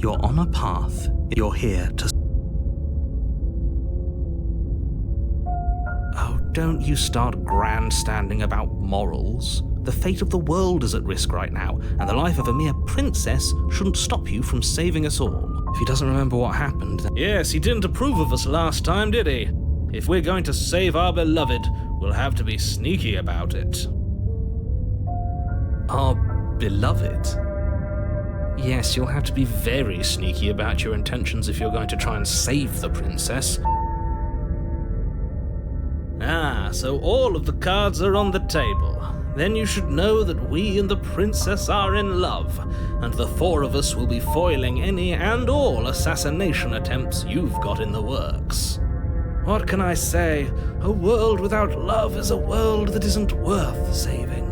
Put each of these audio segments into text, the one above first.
You're on a path. You're here to... Oh, don't you start grandstanding about morals. The fate of the world is at risk right now, and the life of a mere princess shouldn't stop you from saving us all. If he doesn't remember what happened, then... Yes, he didn't approve of us last time, did he? If we're going to save our beloved, we'll have to be sneaky about it. Our beloved? Yes, you'll have to be very sneaky about your intentions if you're going to try and save the princess. Ah, so all of the cards are on the table. Then you should know that we and the princess are in love, and the four of us will be foiling any and all assassination attempts you've got in the works. What can I say? A world without love is a world that isn't worth saving.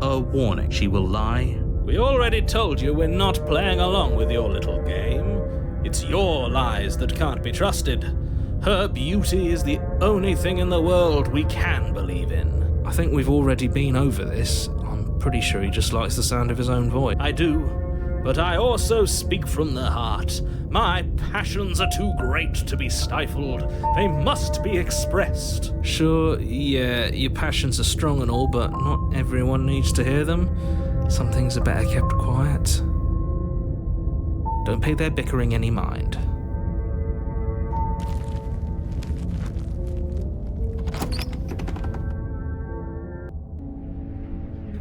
A warning, she will lie. We already told you we're not playing along with your little game. It's your lies that can't be trusted. Her beauty is the only thing in the world we can believe in. I think we've already been over this. I'm pretty sure he just likes the sound of his own voice. I do, but I also speak from the heart. My passions are too great to be stifled. They must be expressed. Sure, yeah, your passions are strong and all, but not everyone needs to hear them. Some things are better kept quiet. Don't pay their bickering any mind.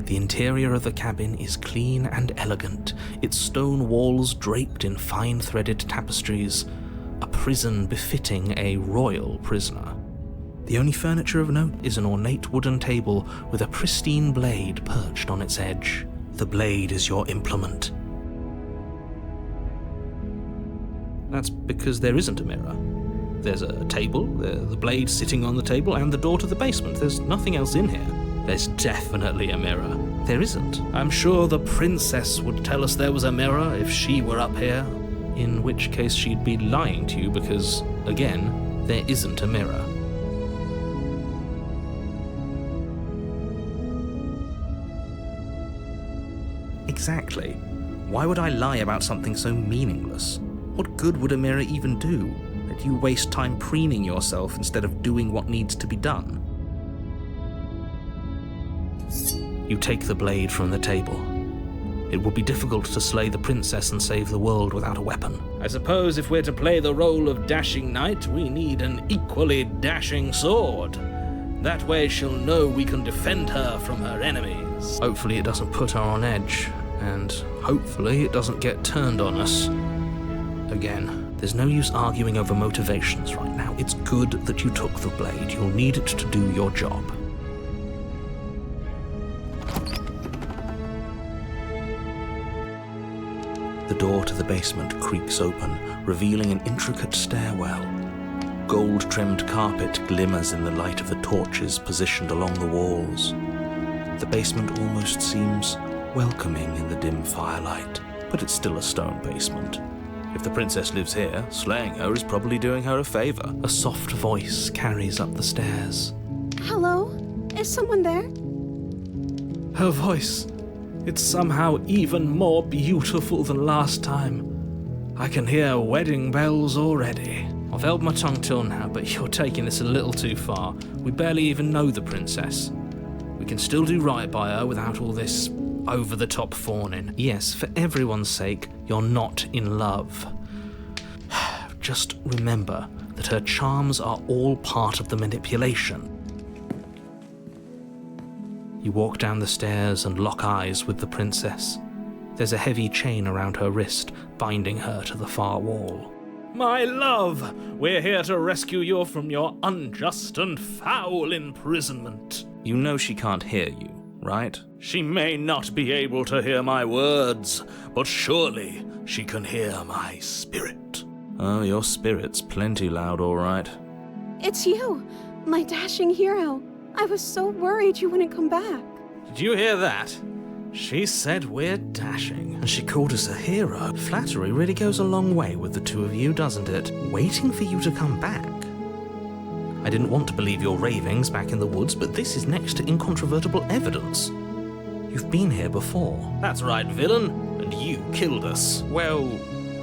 The interior of the cabin is clean and elegant, its stone walls draped in fine-threaded tapestries, a prison befitting a royal prisoner. The only furniture of note is an ornate wooden table with a pristine blade perched on its edge. The blade is your implement. That's because there isn't a mirror. There's a table, the blade sitting on the table, and the door to the basement. There's nothing else in here. There's definitely a mirror. There isn't. I'm sure the princess would tell us there was a mirror if she were up here. In which case she'd be lying to you because, again, there isn't a mirror. Exactly. Why would I lie about something so meaningless? What good would a mirror even do? That you waste time preening yourself instead of doing what needs to be done. You take the blade from the table. It would be difficult to slay the princess and save the world without a weapon. I suppose if we're to play the role of dashing knight, we need an equally dashing sword. That way she'll know we can defend her from her enemies. Hopefully it doesn't put her on edge, and hopefully it doesn't get turned on us. Again, there's no use arguing over motivations right now. It's good that you took the blade. You'll need it to do your job. The door to the basement creaks open, revealing an intricate stairwell. Gold-trimmed carpet glimmers in the light of the torches positioned along the walls. The basement almost seems welcoming in the dim firelight, but it's still a stone basement. If the princess lives here, slaying her is probably doing her a favor. A soft voice carries up the stairs. Hello? Is someone there? Her voice. It's somehow even more beautiful than last time. I can hear wedding bells already. I've held my tongue till now, but you're taking this a little too far. We barely even know the princess. We can still do right by her without all this over-the-top fawning. Yes, for everyone's sake, you're not in love. Just remember that her charms are all part of the manipulation. You walk down the stairs and lock eyes with the princess. There's a heavy chain around her wrist, binding her to the far wall. My love, we're here to rescue you from your unjust and foul imprisonment. You know she can't hear you, right? She may not be able to hear my words, but surely she can hear my spirit. Oh, your spirit's plenty loud, all right. It's you, my dashing hero. I was so worried you wouldn't come back. Did you hear that? She said we're dashing. And she called us a hero. Flattery really goes a long way with the two of you, doesn't it? Waiting for you to come back. I didn't want to believe your ravings back in the woods, but this is next to incontrovertible evidence. You've been here before. That's right, villain. And you killed us. Well,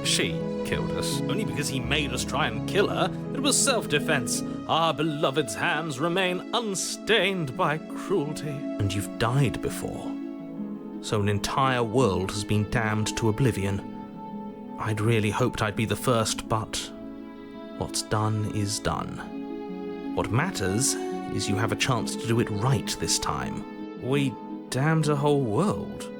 she killed us. Only because he made us try and kill her. It was self-defense. Our beloved's hands remain unstained by cruelty. And you've died before. So an entire world has been damned to oblivion. I'd really hoped I'd be the first, but what's done is done. What matters is you have a chance to do it right this time. We damned a whole world.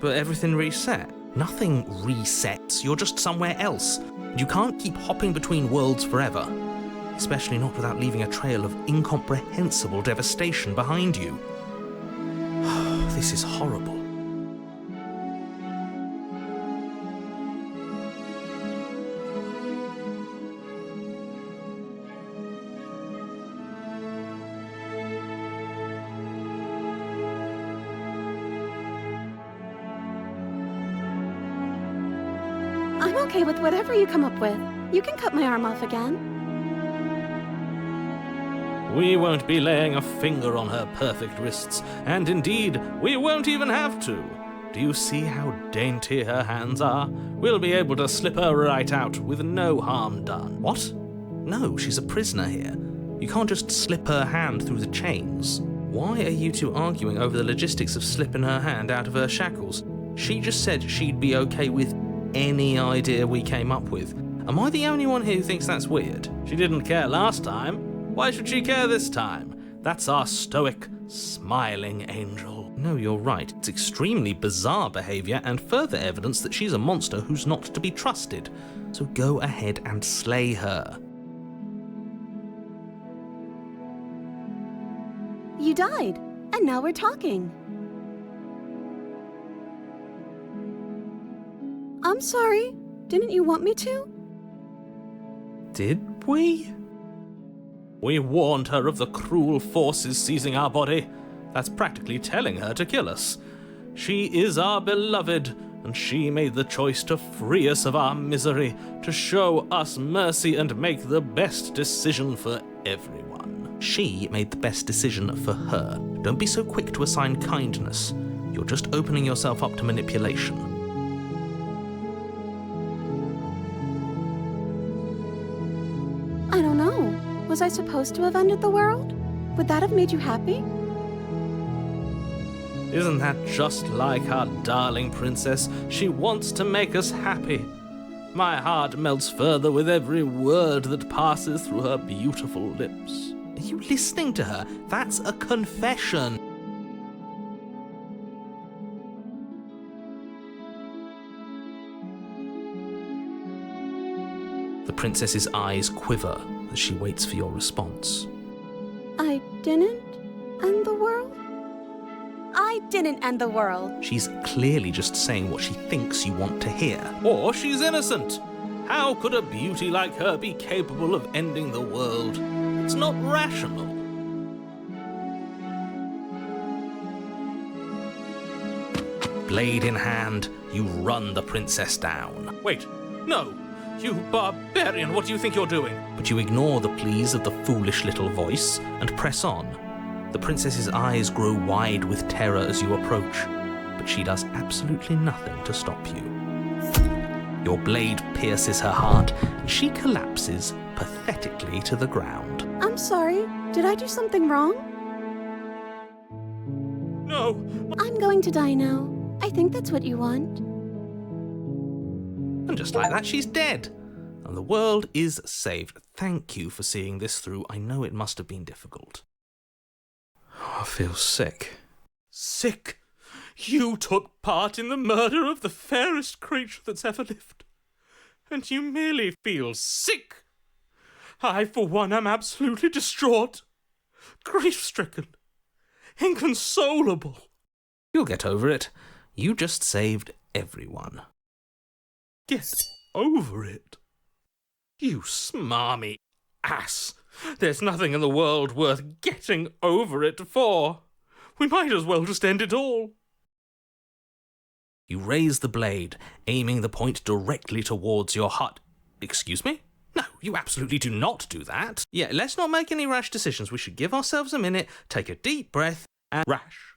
But everything reset. Nothing resets, you're just somewhere else. You can't keep hopping between worlds forever. Especially not without leaving a trail of incomprehensible devastation behind you. This is horrible. I'm okay with whatever you come up with. You can cut my arm off again. We won't be laying a finger on her perfect wrists, and indeed, we won't even have to. Do you see how dainty her hands are? We'll be able to slip her right out with no harm done. What? No, she's a prisoner here. You can't just slip her hand through the chains. Why are you two arguing over the logistics of slipping her hand out of her shackles? She just said she'd be okay with any idea we came up with. Am I the only one here who thinks that's weird? She didn't care last time. Why should she care this time? That's our stoic, smiling angel. No, you're right. It's extremely bizarre behavior and further evidence that she's a monster who's not to be trusted. So go ahead and slay her. You died, and now we're talking. I'm sorry. Didn't you want me to? Did we? We warned her of the cruel forces seizing our body. That's practically telling her to kill us. She is our beloved, and she made the choice to free us of our misery, to show us mercy and make the best decision for everyone. She made the best decision for her. Don't be so quick to assign kindness. You're just opening yourself up to manipulation. I don't know. Was I supposed to have ended the world? Would that have made you happy? Isn't that just like our darling princess? She wants to make us happy. My heart melts further with every word that passes through her beautiful lips. Are you listening to her? That's a confession. The princess's eyes quiver as she waits for your response. I didn't end the world? I didn't end the world. She's clearly just saying what she thinks you want to hear. Or she's innocent. How could a beauty like her be capable of ending the world? It's not rational. Blade in hand, you run the princess down. Wait, no. You barbarian, what do you think you're doing? But you ignore the pleas of the foolish little voice and press on. The princess's eyes grow wide with terror as you approach, but she does absolutely nothing to stop you. Your blade pierces her heart, and she collapses pathetically to the ground. I'm sorry. Did I do something wrong? No. I'm going to die now. I think that's what you want. And just like that, she's dead. And the world is saved. Thank you for seeing this through. I know it must have been difficult. I feel sick. Sick? You took part in the murder of the fairest creature that's ever lived. And you merely feel sick? I, for one, am absolutely distraught. Grief-stricken. Inconsolable. You'll get over it. You just saved everyone. Get over it? You smarmy ass. There's nothing in the world worth getting over it for. We might as well just end it all. You raise the blade, aiming the point directly towards your heart. Excuse me? No, you absolutely do not do that. Yeah, let's not make any rash decisions. We should give ourselves a minute, take a deep breath, and... Rash.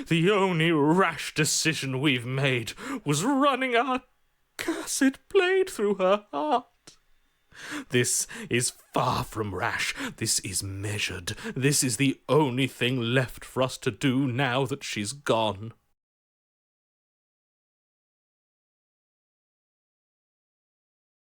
The only rash decision we've made was running our cursed blade through her heart. This is far from rash. This is measured. This is the only thing left for us to do now that she's gone.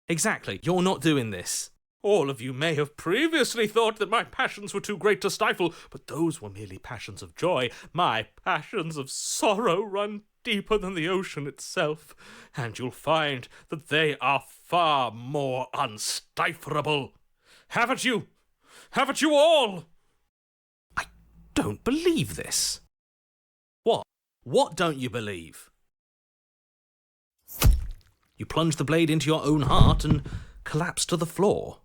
Exactly, you're not doing this. All of you may have previously thought that my passions were too great to stifle, but those were merely passions of joy. My passions of sorrow run deeper than the ocean itself, and you'll find that they are far more unstiflable. Haven't you? Haven't you all? I don't believe this. What? What don't you believe? You plunged the blade into your own heart and collapsed to the floor.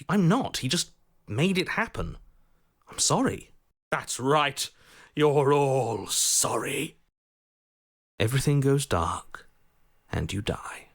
I'm not. He just made it happen. I'm sorry. That's right. You're all sorry. Everything goes dark, and you die.